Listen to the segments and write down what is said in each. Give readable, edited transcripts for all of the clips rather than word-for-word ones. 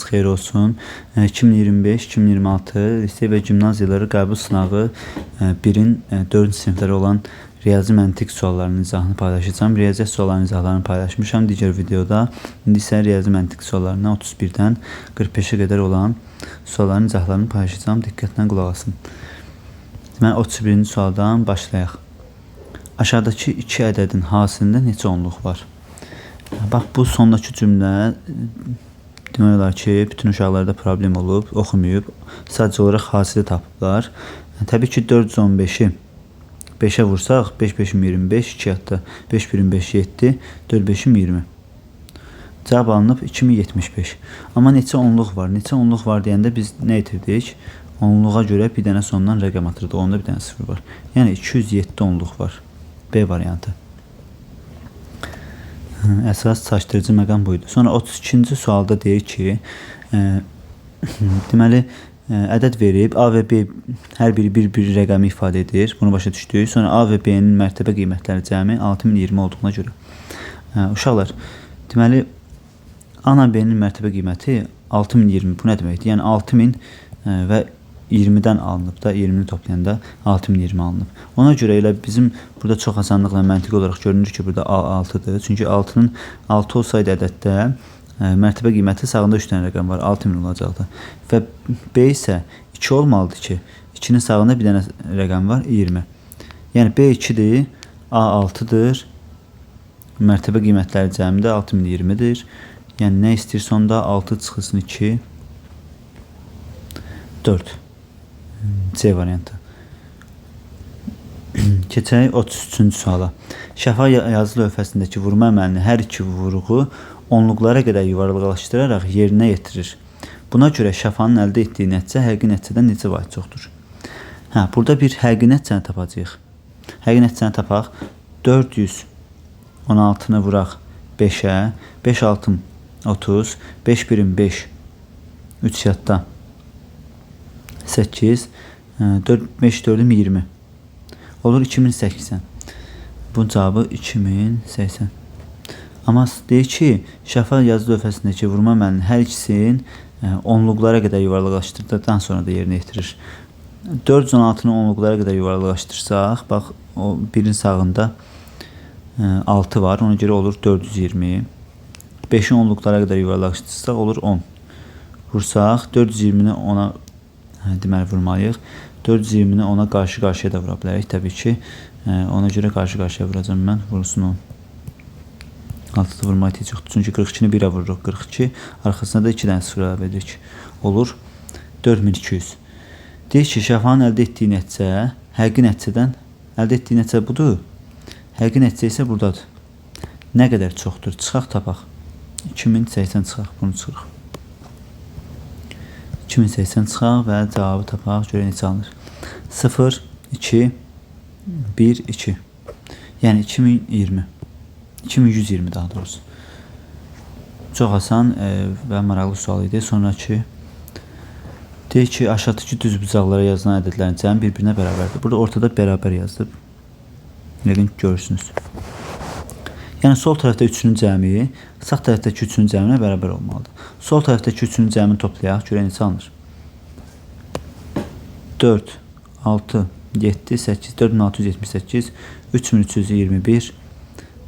Xeyir olsun. 2025-2026 lisey və gimnaziyaları qəbul sınağı 1-in 4-cü sinifləri olan riyazi məntiq suallarının izahını paylaşacağım. Riyaziyyat suallarının izahlarını paylaşmışam digər videoda. İndi isə riyazi məntiq suallarına 31-dən 45-ə qədər olan sualların izahlarını paylaşacağım. Diqqətlə qulaq asın. Deməli 31-ci sualdan başlayaq. Aşağıdakı iki ədədin hasilində neçə onluq var? Bax, bu sondakı cümlə demək olar ki, bütün uşaqlarda problem olub, oxumayıb, sadəcə olaraq hasili tapıblar. Təbii ki, 415-i 5-ə vursaq, 5 5-im 25, 2 hətta 5 1-im 5 7, 4 5-im 20. Cavab alınıb 2075. Amma neçə onluq var? Neçə onluq var deyəndə biz nə edirdik? Onluğa görə bir dənə sondan rəqəm atırdıq. Onda bir dənə sıfır var. Yəni 207 onluq var. B variantı. Əsas çaşdırıcı məqam buydu. Sonra 32-ci sualda deyir ki, deməli, ədəd verib, A və B hər biri bir rəqəmi ifadə edir. Bunu başa düşdük. Sonra A və B-nin mərtəbə qiymətləri cəmi 6020 olduğuna görə. Uşaqlar, deməli, A və B-nin mərtəbə qiyməti 6020. Bu nə deməkdir? Yəni 6000 və 20-dən alınıb da, 20-ni toplayanda 6020 alınıb. Ona görə elə bizim burada çox asanlıqla məntiqi olaraq görünür ki, burada A 6-dır. Çünki 6-nın 6 olsaydı ədəddə mərtəbə qiyməti sağında 3 dənə rəqəm var, 6000 olacaqdı. Və B isə 2 olmalıdır ki, 2-nin sağında bir dənə rəqəm var, 20. Yəni B 2-dir, A 6-dır, mərtəbə qiymətləri cəmdə 6020-dir. Yəni nə istəyir sonda? 6 çıxılsın 2, 4. C variantı. Keçək 33-cü suala. Şəfa yazı lövhəsindəki vurma əməlini hər iki vurğu onluqlara qədər yuvarlaqlaşdıraraq yerinə yetirir. Buna görə şəfanın əldə etdiyi nəticə həqiqi nəticədən neçə vahid çoxdur? Burada bir həqiqi nəticəni tapacağıq. Həqiqi nəticəni tapaq. 416-nı vuraq 5-ə, 5 6-ım 30, 5 1-im 5, 3 yadda 8, 5 4-üm 20. Olur 2080. Bunun cavabı 2080. Amma deyir ki, şəfa yazı lövhəsindəki vurma əməlinin hər ikisinin onluqlara qədər yuvarlaqlaşdırdıqdan sonra da yerinə yetirir. 416-nı onluqlara qədər yuvarlaqlaşdırsaq, bax, o birin sağında 6 var, ona görə olur 420. 5-in onluqlara qədər yuvarlaqlaşdırsaq olur 10. Vursaq, 420-ni ona deməli vurmalıyıq. 420-ni ona qarşı-qarşıya da vura bilərik təbii ki. Ona görə qarşı-qarşıya vuracağım mən. Vursun 10. 6-da vurma ehtiyac yoxdur. Çünki 42-ni 1-ə vururuq. 42. Arxasına da 2 dənə sıfır əlavə edirik. Olur 4200. Deyir ki, şəfanın əldə etdiyi nəticə, həqiqi nəticədən əldə etdiyi nəticə budur. Həqiqi nəticə isə buradadır. Nə qədər çoxdur? Çıxaq tapaq. 2080 çıxaq. Bunu çıxırıq. 2080 çıxaq və cavabı tapaq. Görə neçə alınır? 0, 2, 1, 2. Yəni 2020. 2120 daha doğrusu. Çox asan və maraqlı sual idi. Sonraki deyir ki, aşağıdakı düz bucaqlara yazılan ədədlərin cəmi bir-birinə bərabərdir. Burada ortada bərabər yazılıb. Yəqin görürsünüz. Yəni sol tərəfdə 3-ünün cəmi, sağ tərəfdəki 3-ünün cəminə bərabər olmalıdır. Sol tərəfdəki 3-ünün cəmini toplayaq, görə neçə alınır? 4, 6, 7, 8, 4678, 3321,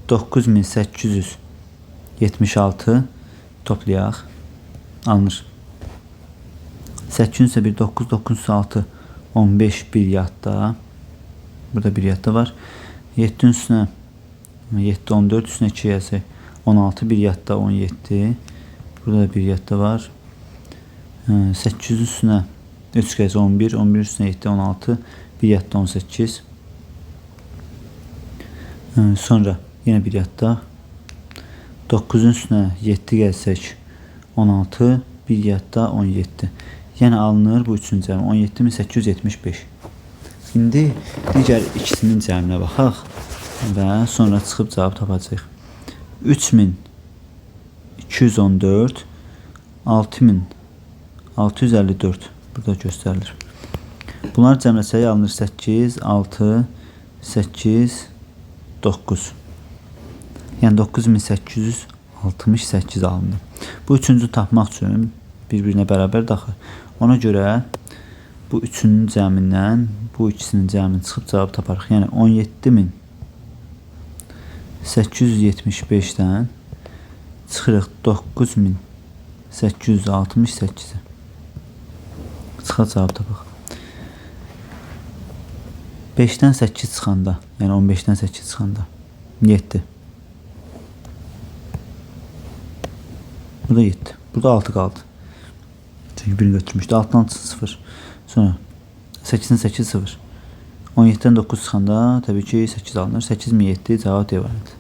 9876 toplayaq, alınır. 8 isə 1, 9, 9 6, 15, 1 yadda, burada 1 yadda var. 7-nin üstünə 7, 14, üstünə 2 yazı, 16, 1 yadda 17, burada da 1 yadda var. 8 üstünə 3 kez 11, 11 üstünə 7, 16, 1 yadda 18. Sonra yenə 1 yadda. 9-un üstünə 7 gəlsək 16, 1 yadda 17. Yəni alınır bu üçün cəmi 17875. İndi digər ikisinin cəminə baxaq və sonra çıxıb cavab tapacağıq. 3214, 6654 burada göstərilir. Bunlar cəmləsəyi alınır 8, 6, 8, 9. Yəni 9868 alındı. Bu üçüncü tapmaq üçün Bir-birinə bərabər daxı. Ona görə bu üçünün cəmindən bu ikisinin cəmini çıxıb cavab taparıq. Yəni 17.875-dən çıxırıq 9.868-ə. Çıxar cavab tapaq. 5-dən 8 çıxanda, yəni 15-dən 8 çıxanda 7. Burada 7. Burada 6 qaldı. Çünki birini götürmüşdü. 6-dan 0. Sonra 8-dən 8 0. 17-dən 9 çıxanda təbii ki 8 alınır. 8 mi 7 cavab D variantı.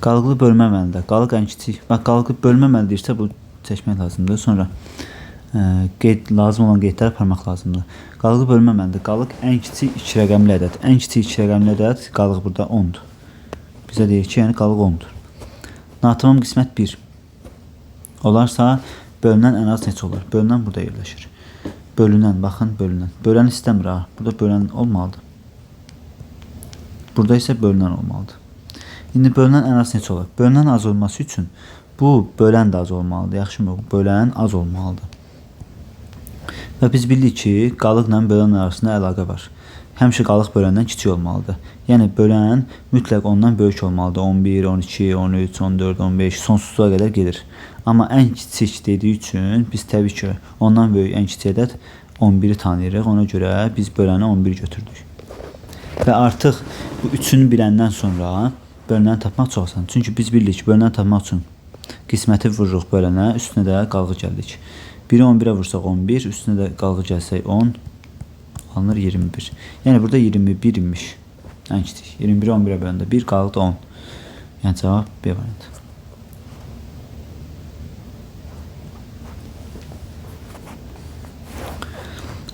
Qalıqlı bölmə əməlində. Qalıq ən kiçik. Bax, qalıqlı bölmə əməli deyirsə bu çəkmək lazımdır. Sonra lazım olan qeydləri aparmaq lazımdır. Qalıqlı bölmə əməlində qalıq ən kiçik 2 rəqəmli ədəd. Ən kiçik 2 rəqəmli ədəd qalıq burada 10-dur. Bizə deyir ki, yəni qalıq 10-dur. Natamam qismət 1. Olarsa bölünən ən az neçə olar? Bölünən burada yerləşir. Bölünən, baxın, bölünən. Bölən istəmir ha. Burada bölən olmalıdır. Burada isə bölünən olmalıdır. İndi bölünən ən az neçə olar? Bölünən az olması üçün bu bölən də az olmalıdır. Yaxşı mı? Bölən az olmalıdır. Və biz bilirik ki, qalıqla bölən arasında əlaqə var. Həmişə qalıq böləndən kiçik olmalıdır. Yəni bölən mütləq ondan böyük olmalıdır. 11, 12, 13, 14, 15 sonsuzluğa qədər gedir. Amma ən kiçik dediyi üçün biz təbii ki ondan böyük ən kiçik ədəd 11-i tanıyırıq. Ona görə biz böləni 11 götürdük. Və artıq bu üçünü biləndən sonra bölünəni tapmaq çox asan. Çünki biz bilirik ki, bölünəni tapmaq üçün qisməti vururuq bölənə, üstünə də qalğı gəldik. 1-i 11-ə vursaq 11, üstünə də qalğı gəlsək 10, alınır 21. Yəni burada 21 imiş. Ən kiçik. 21-i 11-ə böləndə 1 qaldı 10. Yəni cavab B variantı.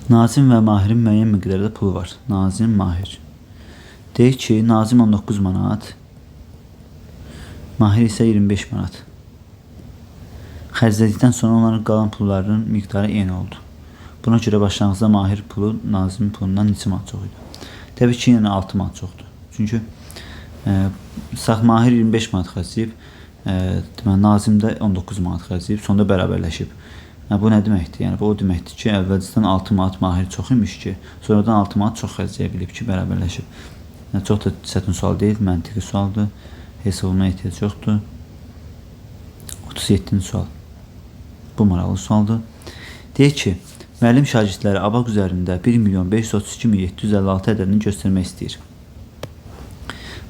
Nazim və Mahirin müəyyən miqdarda pulu var. Nazim, Mahir. Deyək ki, Nazim 19 manat, Mahir isə 25 manat. Xərclədikdən sonra onların qalan pullarının miqdarı eyni oldu. Buna görə başlanğıcda Mahir pulu Nazimin pulundan neçə manat çox idi? Təbii ki, yəni 6 manat çoxdur. Çünki Mahir 25 manat xərcləyib, Nazim də 19 manat xərcləyib, sonda bərabərləşib. Bu nə deməkdir? Yəni, bu o deməkdir ki, əvvəlcədən 6 manat Mahir çox imiş ki, sonradan 6 manat çox xərcləyə bilib ki, bərabərləşib. Yəni, çox da çətin sual deyil, məntiqi sualdır, hesabına ehtiyac yoxdur. 37-ci sual. Bu maraqlı sualdır. Deyək ki, müəllim şagirdləri abaq üzərində 1.532.756 ədədini göstərmək istəyir.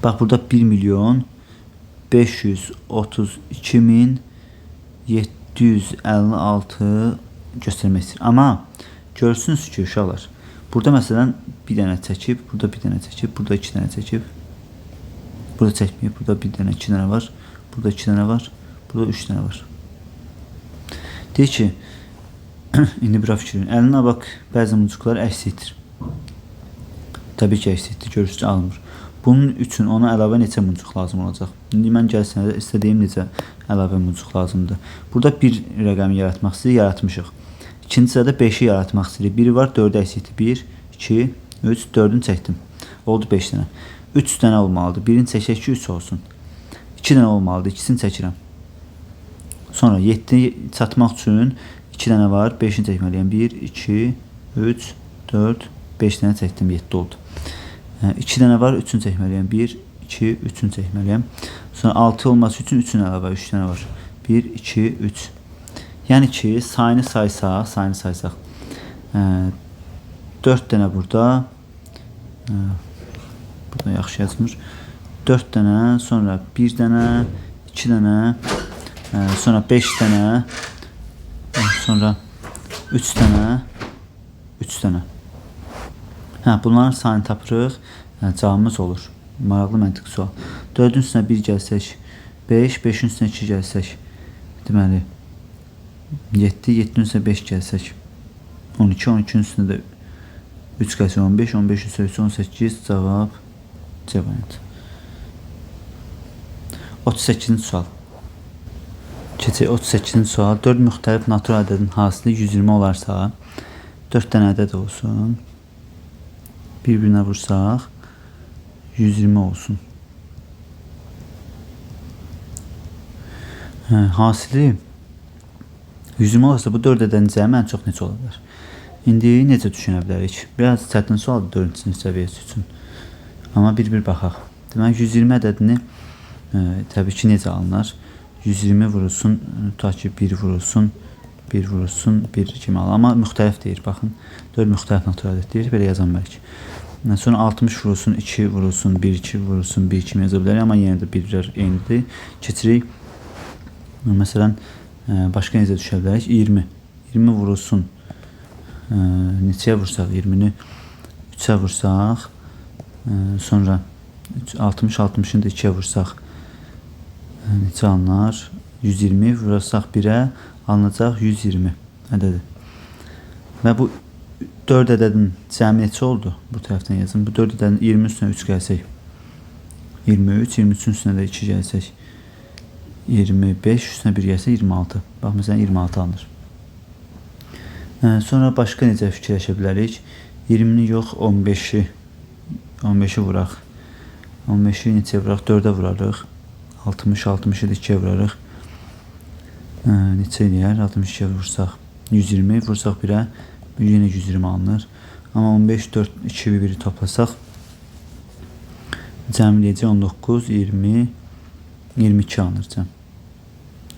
Bax, burada 1.532.756 göstərmək istəyir. Amma görürsünüz ki, uşaqlar, burada məsələn bir dənə çəkib, burada bir dənə çəkib, burada 2 dənə çəkib, burada çəkməyib, burada bir dənə 2 dənə var, burada 2 dənə var, burada 3 dənə var. Deyək ki, indi bura fikrin, əlinə bax, bəzi muncuqlar əksikdir. Təbii ki, əksikdir, görürsünüz ki, alınmır. Bunun üçün ona əlavə neçə muncuq lazım olacaq? İndi mən gəlsənə də istədiyim necə əlavə muncuq lazımdır. Burada bir rəqəmi yaratmaq istəyirik, yaratmışıq. İkinci sırada 5-i yaratmaq istəyirik. Biri var, 4-ə əksikdir. 1, 2, 3, 4-ünü çəkdim. Oldu 5 dənə. 3 dənə olmalıdır. Birini çəkək ki, 3 olsun. 2 dənə olmalıdır. İkisini çəkirəm. Sonra 7-ni çatmaq üçün 2 dənə var. 5-ini çəkməliyəm. 1, 2, 3, 4, 5 dənə çəkdim. 7 oldu. 2 dənə var. 3-ünü çəkməliyəm. 1, 2, 3-ünü çəkməliyəm. Sonra 6 olması üçün 3-ünü əlavə. 3 dənə var. 1, 2, 3. Yəni ki, sayını saysaq. 4 dənə burada. Burada yaxşı yazmır. 4 dənə, sonra 1 dənə, 2 dənə, sonra 5 dənə, sonra 3 dənə, 3 dənə. Bunların sayını tapırıq, cavabımız olur. Maraqlı məntiqi sual. 4-ün üstünə 1 gəlsək, 5, 5-in üstünə 2 gəlsək, deməli, 7, 7-in üstünə 5 gəlsək, 12, 12-in üstünə də 3 gəlsək, 15, 15-in üstünə 18, cavab C variantı. 38-ci sual. Keçək 38-ci sual. 4 müxtəlif natural ədədin hasili 120 olarsa, 4 dənə ədəd olsun. Bir-birinə vursaq, 120 olsun. Hasili 120 olsa bu 4 ədədin cəmi ən çox neçə ola bilər? İndi necə düşünə bilərik? Biraz çətin sualdır 4-cü sinif səviyyəsi üçün. Amma bir baxaq. Demək 120 ədədini təbii ki necə alınır? 120 vurulsun, tutaq ki 1 vurulsun, 1 vurulsun, 1 kimi alır. Amma müxtəlif deyir. Baxın, 4 müxtəlif natural ədəd deyir. Belə yazan bəlkə. Sonra 60 vurulsun, 2 vurulsun, 1, 2 vurulsun, 1 kimi yaza bilərik. Amma yenə də birlər eynidir. Keçirik. Məsələn, başqa necə düşə bilərik? 20. 20 vurulsun. Neçəyə vursaq? 20-ni 3-ə vursaq. Sonra 60, 60-ını da 2-yə vursaq. Neçə alınar? 120 vurasaq 1-ə alınacaq 120 ədədi. Və bu 4 ədədin cəmi neçə oldu? Bu tərəfdən yazın. Bu 4 ədədin 20 üstünə 3 gəlsək 23, 23-ün üstünə də 2 gəlsək 25, üstünə 1 gəlsək 26. Bax, məsələn 26 alınır. Sonra başqa necə fikirləşə bilərik? 20-ni yox, 15-i vuraq. 15-i neçəyə vuraq? 4-ə vurarıq. 60, 60-ı da 2-yə vurarıq. Neçə eləyər? 62-yə vursaq 120, vursaq 1-ə yenə 120 alınır. Amma 15, 4, 2, 1-i toplasaq cəmləyəcək 19, 20, 22 alınır cəm.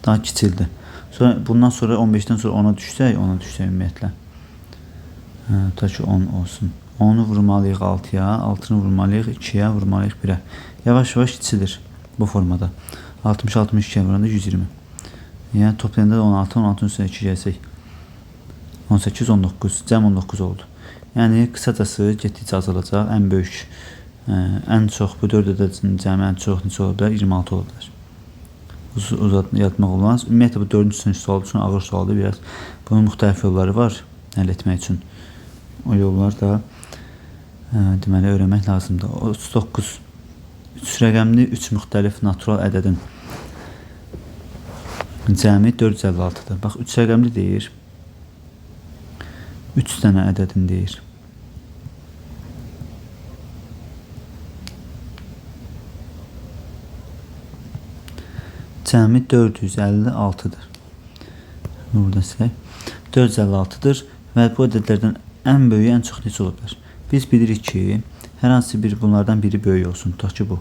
Daha kiçildi. Sonra bundan sonra 15-dən sonra 10-a düşsək ümumiyyətlə. Ta ki 10 olsun. 10-u vurmalıyıq 6-ya, 6-nı vurmalıyıq 2-yə, vurmalıyıq 1-ə. Yavaş-yavaş kiçilir bu formada. 60, 62-yə vuranda 120. Yəni toplayanda da 16, 16-nın üstünə 2 gəlsək 18, 19, cəm 19 oldu. Yəni qısacası getdikcə azalacaq. Ən böyük, ən çox bu 4 ədədin cəmi ən çox neçə ola bilər? 26 ola bilər. Yatmaq olmaz. Ümumiyyətlə bu 4-cü sinif sualı üçün ağır sualdır biraz. Bunun müxtəlif yolları var həll etmək üçün. O yollar da deməli öyrənmək lazımdır. 39 3 rəqəmli 3 müxtəlif natural ədədin cəmi 456-dır. Bax 3 rəqəmli deyir. 3 dənə ədədin deyir. Cəmi 456-dır. Burada silək. 456-dır və bu ədədlərdən ən böyüyü ən çox neçə ola bilər? Biz bilirik ki, hər hansı bir bunlardan biri böyük olsun. Tutaq ki bu.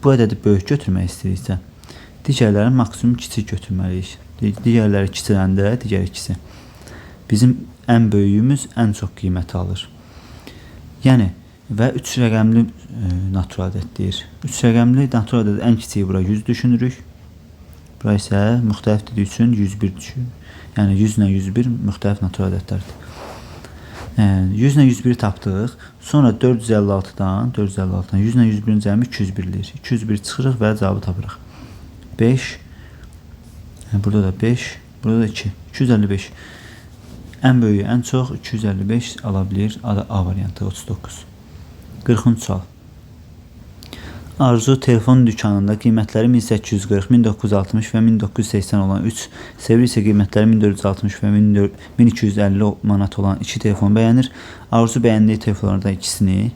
Bu ədədi böyük götürmək istəyirsə, digərlərin maksimum kiçik götürməliyik. Digərləri kiçiləndə digər ikisi. Bizim ən böyüyümüz ən çox qiyməti alır. Yəni və 3 rəqəmli natural ədəd deyir. 3 rəqəmli natural ədəd ən kiçiyi bura 100 düşünürük. Bura isə müxtəlif dediyi üçün 101 düşünürük. Yəni 100 ilə 101 müxtəlif natural ədədlərdir. 100 ilə 101-i tapdıq. Sonra 456-dan 100 ilə 101-in cəmi 201-lir. 201 çıxırıq və cavabı tapırıq. 5. Burada da 5. Burada da 2. 255. Ən böyüyü ən çox 255 ala bilir. A variantı 39. 40-cı sual. Arzu telefon dükanında qiymətləri 1840, 1960 və 1980 olan 3, Sevri isə qiymətləri 1460 və 1250 manat olan 2 telefon bəyənir. Arzu bəyəndiyi telefonlardan ikisini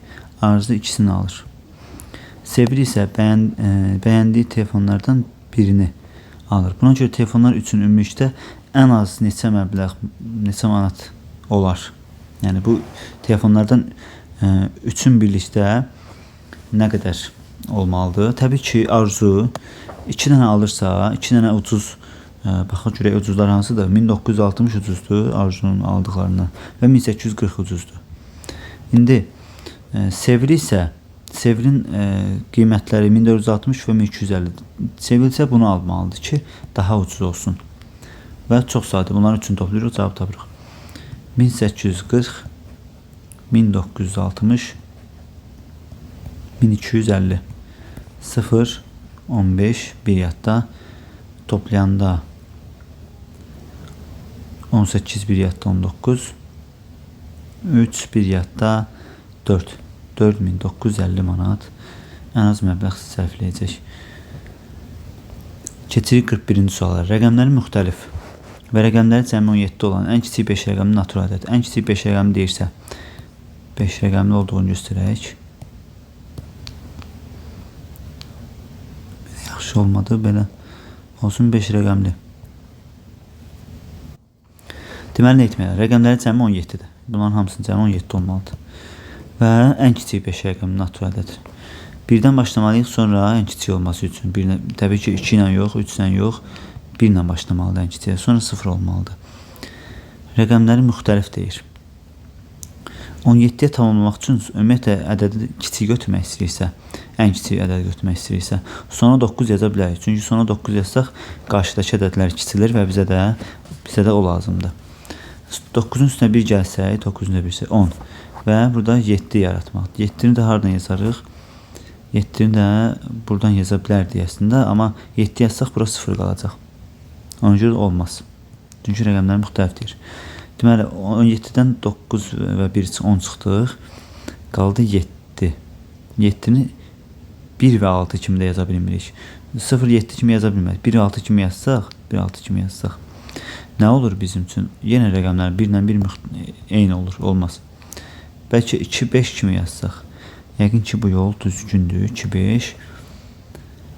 alır. Sevri isə bəyəndiyi telefonlardan birini alır. Buna görə telefonlar üçün ümumilikdə ən az neçə məbləğ, neçə manat olar? Yəni bu telefonlardan üçün birlikdə nə qədər olmalıdır? Təbii ki, Arzu 2 dənə alırsa, 2 dənə ucuz, baxaq görək ucuzlar hansıdır? 1960 ucuzdur Arzunun aldıqlarına və 1840 ucuzdur. İndi Sevri isə Sevrin qiymətləri 1460 və 1250. Sevil isə bunu almalıdır ki, daha ucuz olsun. Və çox sadə. Bunların üçün toplayırıq, cavab tapırıq. 1840, 1960, 1250. 0, 15, 1 yadda. Toplayanda 18, 1 yadda 19, 3, 1 yadda 4. 4950 manat ən az məbləğ sərfləyəcək. Keçirik 41-ci suala. Rəqəmləri müxtəlif və rəqəmləri cəmi 17 olan ən kiçik 5 rəqəmli natural ədəd. Ən kiçik 5 rəqəmli deyirsə, 5 rəqəmli olduğunu göstərək. Yaxşı olmadı, belə olsun 5 rəqəmli. Deməli nə etməli? Rəqəmlərin cəmi 17-dir. Bunların hamısının cəmi 17 olmalıdır. Və ən kiçik 5 rəqəmi natural ədədir. Birdən başlamalıyıq, sonra ən kiçik olması üçün. Təbii ki 2 ilə yox, 3 ilə yox, 1 ilə başlamalıdır ən kiçik. Sonra 0 olmalıdır. Rəqəmləri müxtəlif deyir. 17-yə tamamlamaq üçün ümumiyyətlə ədədi kiçik götürmək istəyirsə, ən kiçik ədədi götürmək istəyirsə, sona 9 yaza bilərik. Çünki sona 9 yazsaq, qarşıdakı ədədlər kiçilir və bizə də o lazımdır. 9-un üstünə 1 gəlsək, 9-un üstünə 1 isə 10 və burada 7 yaratmaq. 7-ni də hardan yazarıq? 7-ni də buradan yaza bilərdik əslində, amma 7 yazsaq bura 0 qalacaq. Ona görə olmaz. Çünki rəqəmlər müxtəlifdir. Deməli, 17-dən 9 və 1 10 çıxdıq. Qaldı 7. 7-ni 1 və 6 kimi də yaza bilmirik. 0, 7 kimi yaza bilmərik. 1, 6 kimi yazsaq, nə olur bizim üçün? Yenə rəqəmlər 1 ilə 1 eyni olur, olmaz. Bəlkə 2, 5 kimi yazsaq. Yəqin ki, bu yol düzgündür, 2, 5.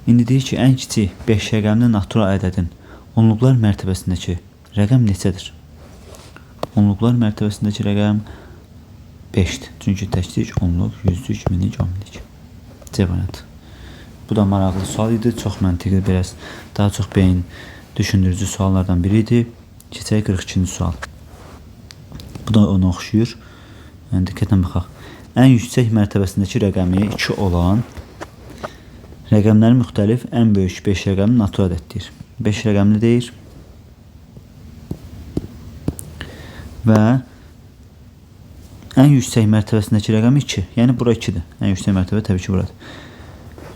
İndi deyir ki, ən kiçik 5 rəqəmli natural ədədin onluqlar mərtəbəsindəki rəqəm neçədir? Onluqlar mərtəbəsindəki rəqəm 5-dir. Çünki təklik, onluq, yüzlük, minlik, 10 C variantı. Bu da maraqlı sual idi. Çox məntiqli, biraz daha çox beyin düşündürücü suallardan biri idi. Keçək 42-ci sual. Bu da ona oxşuyur. Yəni, diqqətlə baxaq. Ən yüksək mərtəbəsindəki rəqəmi 2 olan rəqəmləri müxtəlif ən böyük 5 rəqəmini natural ədəddir. 5 rəqəmli deyir. Və ən yüksək mərtəbəsindəki rəqəm 2. Yəni, bura 2-dir. Ən yüksək mərtəbə təbii ki, buradır.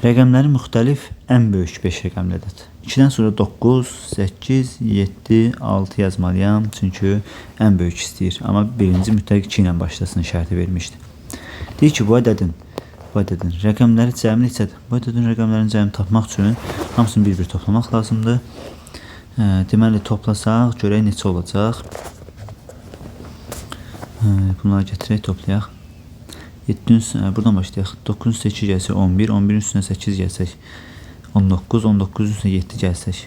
Rəqəmləri müxtəlif ən böyük 5 rəqəmli ədəd. 2-dən sonra 9, 8, 7, 6 yazmalıyam. Çünki ən böyük istəyir. Amma birinci mütləq 2 ilə başlasın şərti vermişdi. Deyir ki, bu ədədin rəqəmləri cəmi neçədir? Bu ədədin rəqəmlərin cəmi tapmaq üçün hamısını bir-bir toplamaq lazımdır. Deməli, toplasaq, görək neçə olacaq. Bunları gətirək, toplayaq. 7-nin üstünə, buradan başlayaq. 9-un üstünə 2 gəlsək 11, 11-in üstünə 8 gəlsək 19, 19-un üstünə 7 gəlsək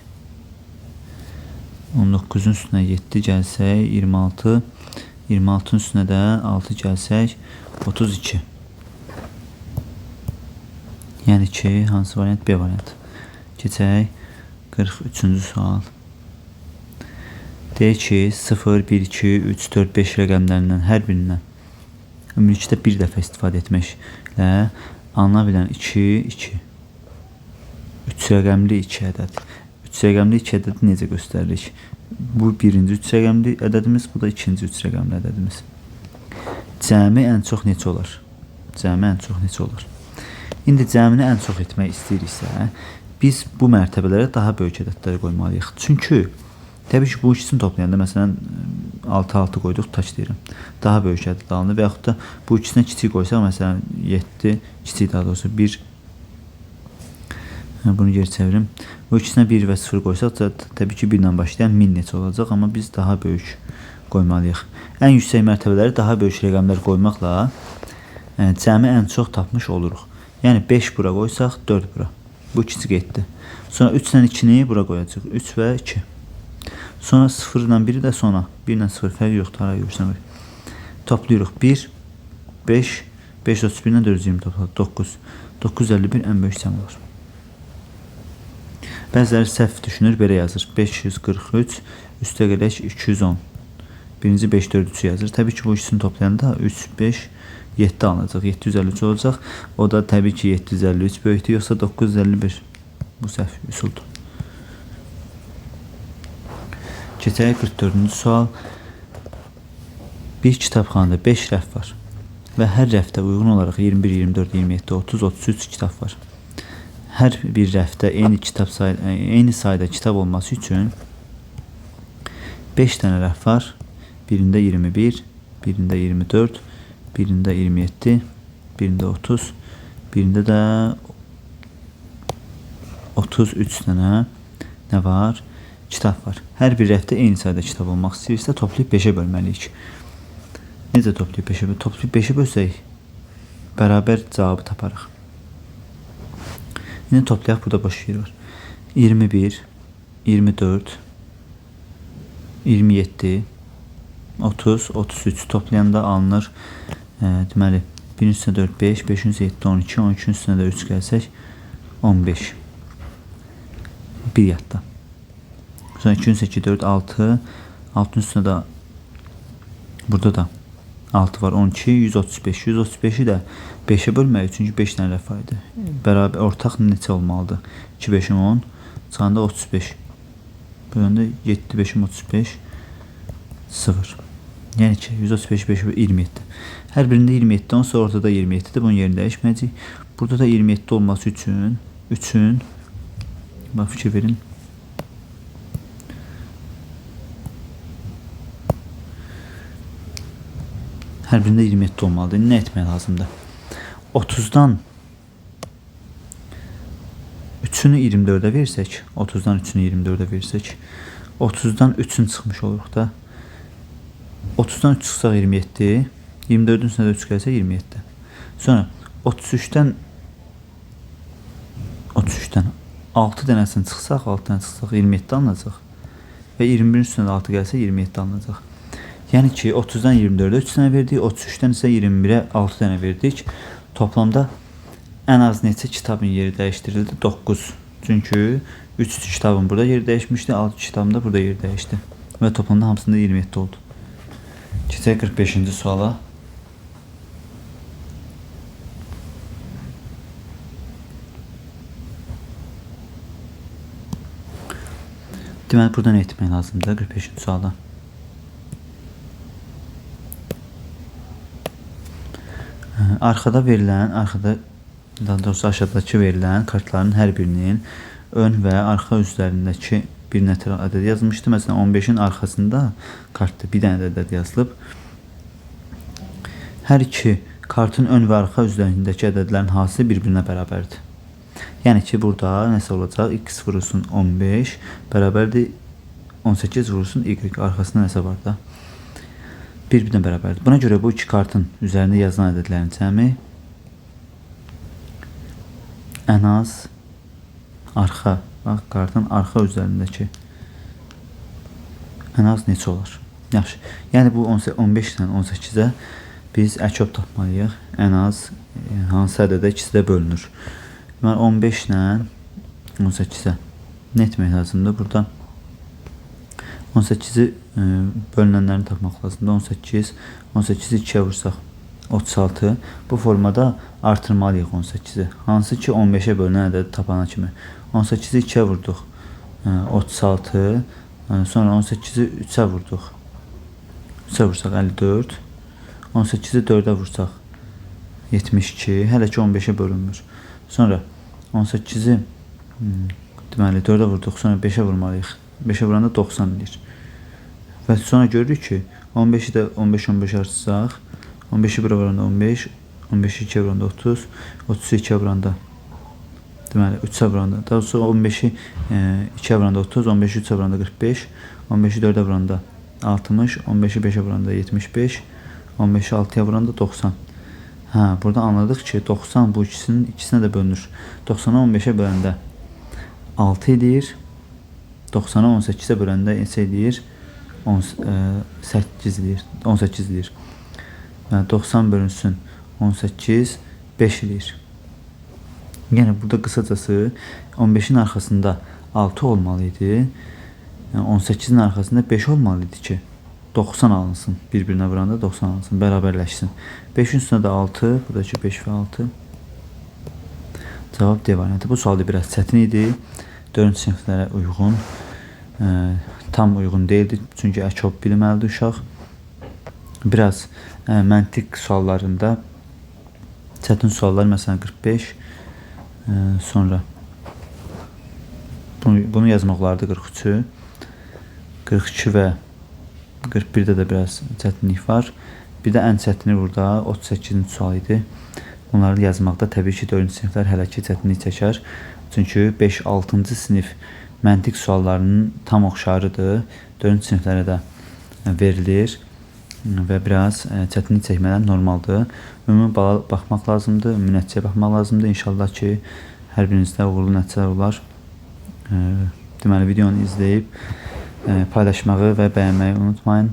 19-un üstünə 7 gəlsək 26, 26-ın üstünə də 6 gəlsək 32. Yəni ki, hansı variant? B variant. Keçək 43-cü sual. Deyək ki, 0, 1, 2, 3, 4, 5 rəqəmlərindən hər birindən ümumilikdə bir dəfə istifadə etməklə alına bilən 2, 2. 3 rəqəmli 2 ədəd. 3 rəqəmli 2 ədədi necə göstəririk? Bu birinci 3 rəqəmli ədədimiz, bu da ikinci 3 rəqəmli ədədimiz. Cəmi ən çox neçə olur? Cəmi ən çox neçə olur? İndi cəmini ən çox etmək istəyiriksə, biz bu mərtəbələrə daha böyük ədədləri qoymalıyıq. Çünki təbii ki, bu ikisini toplayanda, məsələn, 6 qoyduq, taç deyirəm. Daha böyük ədəd alınır və yaxud da bu ikisinə kiçik qoysaq, məsələn, 7, kiçik daha doğrusu 1, bunu geri çevirim. Bu ikisinə 1 və 0 qoysaq, təbii ki, 1 ilə başlayan 1000 neçə olacaq, amma biz daha böyük qoymalıyıq. Ən yüksək mərtəbələri daha böyük rəqəmlər qoymaqla cəmi ən çox tapmış oluruq. Yəni, 5 bura qoysaq, 4 bura. Bu ikisi getdi. Sonra 3 ilə 2-ni bura qoyacaq. 3 və 2. Sonra 0 ilə 1-i də sona. 1 ilə 0 fərq yoxdur. Ara görürsən. Toplayırıq. 1, 5, 5, 31 ilə 420 toplayırıq. 9. 951 ən böyük cəm olur. Bəziləri səhv düşünür, belə yazır. 543, üstə gələk 210. Birinci 5, 4, 3 yazır. Təbii ki, bu ikisini toplayanda 3, 5, 7 alınacaq. 753 olacaq. O da təbii ki, 753 böyükdür. Yoxsa 951. Bu səhv üsuldur. Keçək 44-cü sual. Bir kitabxanada 5 rəf var və hər rəfdə uyğun olaraq 21, 24, 27, 30, 33 kitab var. Hər bir rəfdə eyni sayda kitab olması üçün 5 dənə rəf var. Birində 21, birində 24, birində 27, birində 30, birində də 33 dənə nə var? Kitab var. Hər bir rəfdə eyni sayda kitab olmaq istəyirsə, toplayıb 5-ə bölməliyik. Necə toplayıb 5-ə bölməliyik? Toplayıb 5-ə bölsək, bərabər cavabı taparıq. İndi toplayaq, burada boş yer var. 21, 24, 27, 30, 33 toplayanda alınır. Deməli 1-in üstünə 4, 5, 5-in üstünə 7, 12, 12-in üstünə də 3 gəlsək 15. Bir yadda. Sonra 2-in üstünə 2, 4, 6, 6-ın üstünə də burada da 6 var, 12, 135. 135'i də 5'e bölmək, çünki 5 dənə rəfa idi. Bərabər ortaq neçə olmalıdır? 2, 5'im 10, çıxanda 35. Bölündə 7, 5'im 35, 0. Yəni ki, 135, 5, 27. Hər birində 27, onsa ortada 27-dir. Bunun yerini dəyişməyəcək. Burada da 27 olması üçün 3'ün, bax fikir verin. Hər birində 27 olmalıdır. Nə etmək lazımdır? 30'dan 3'ünü 24'e versək, 30'dan 3'ünü 24'e versək, 30'dan 3'ün çıxmış oluruq da. 30'dan 3 çıxsaq 27, 24'ün üstünə də 3 gəlsə 27. Sonra 33'dən 6 dənəsini çıxsaq, 6 dənə çıxsaq 27 alınacaq. Və 21'in üstünə də 6 gəlsə 27 alınacaq. Yəni ki, 30'dan 24'e 3 dənə verdik, 33'dən isə 21'e 6 dənə verdik. Toplamda ən az neçə kitabın yeri dəyişdirildi? 9. Çünki 3 kitabın burada yeri dəyişmişdi, 6 kitabın da burada yeri dəyişdi. Və toplamda hamısında 27 oldu. Keçək 45-ci suala. Deməli, burada nə etmək lazımdır 45-ci sualda? Arkada verilən, daha doğrusu aşağıdakı verilən kartların hər birinin ön və arxa üzlərindəki bir nəticə ədəd yazmışdı. Məsələn, 15'in arxasında kartda bir dənə ədəd yazılıb. Hər iki kartın ön və arxa üzərindəki ədədlərin hansısı bir-birinə bərabərdir? Yəni ki, burada nəsə olacaq? X vurulsun 15 bərabərdir 18 vurulsun Y. Arxasında nəsə var da? Bir-birinə bərabərdir. Buna görə bu iki kartın üzərində yazılan ədədlərin cəmi ən az arxa, bax, kartın arxa üzərindəki ən az neçə olar? Yaxşı. Yəni bu 15 ilə 18'ə biz əkop tapmalıyıq. Ən az hansı ədədə ikisi də bölünür. Deməli 15 ilə 18'ə nə etmək lazımdır? Burada 18'i bölünənlərini tapmaq lazımdır. 18'i 2'yə vursaq 36. Bu formada artırmalıyıq 18'i. Hansı ki 15'e bölünən ədədi tapana kimi. 18'i 2'yə vurduq 36. Sonra 18'i 3'ə vurduq. 3'ə vursaq 54. 18'i 4'ə vursaq 72. Hələ ki 15'e bölünmür. Sonra 18'i deməli 4'ə vurduq. Sonra 5'ə vurmalıyıq. 5'ə vuranda 90 edir. Və sonra görürük ki 15'i də 15 artırsaq 15'i 1'ə vuranda 15, 15'i 2'ə vuranda 30, 30'u 2'ə vuranda deməli 3'ə vuranda, daha sonra 15'i 2'ə vuranda 30, 15'i 3'ə vuranda 45, 15'i 4'ə vuranda 60, 15'i 5'ə vuranda 75, 15'i 6'ya vuranda 90. Burada anladıq ki 90 bu ikisinə də bölünür. 90'a 15'ə böləndə 6 edir. 90'a 18'ə böləndə neçə edir? 18 edir. 18 edir. Yəni 90 bölünsün 18 5 edir. Yəni burada qısacası 15'in arxasında 6 olmalıydı. Yəni 18'in arxasında 5 olmalıydı ki 90 alınsın. Bir-birinə vuranda 90 alınsın. Bərabərləşsin. 5'in üstünə də 6. Buradakı 5 və 6. Cavab D variantı. Bu sual da biraz çətin idi. 4-cü siniflərə uyğun. Tam uyğun değildi. Çünki əkop bilməlidir uşaq. Biraz məntiq suallarında çətin suallar, məsələn 45, sonra bunu yazmaq olardı 43'ü, 42 və 41'də də biraz çətinlik var. Bir də ən çətini burada 38-ci sual idi. Bunları yazmaqda təbii ki 4-cü siniflər hələ ki çətinlik çəkər. Çünki 5-6-cı sinif məntiq suallarının tam oxşarıdır. 4-cü siniflərə də verilir və biraz çətinlik çəkmələr normaldır. Ümumi bala baxmaq lazımdır, ümumi nəticəyə baxmaq lazımdır. İnşallah ki hər birinizdə uğurlu nəticələr olar. Deməli videonu izləyib paylaşmağı və bəyənməyi unutmayın.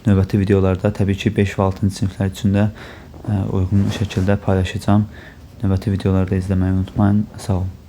növbəti videolarda təbii ki 5 və 6-cı siniflər üçün də uyğun şəkildə paylaşacağım. Növbəti videolarda izləməyi unutmayın. Sağ olun.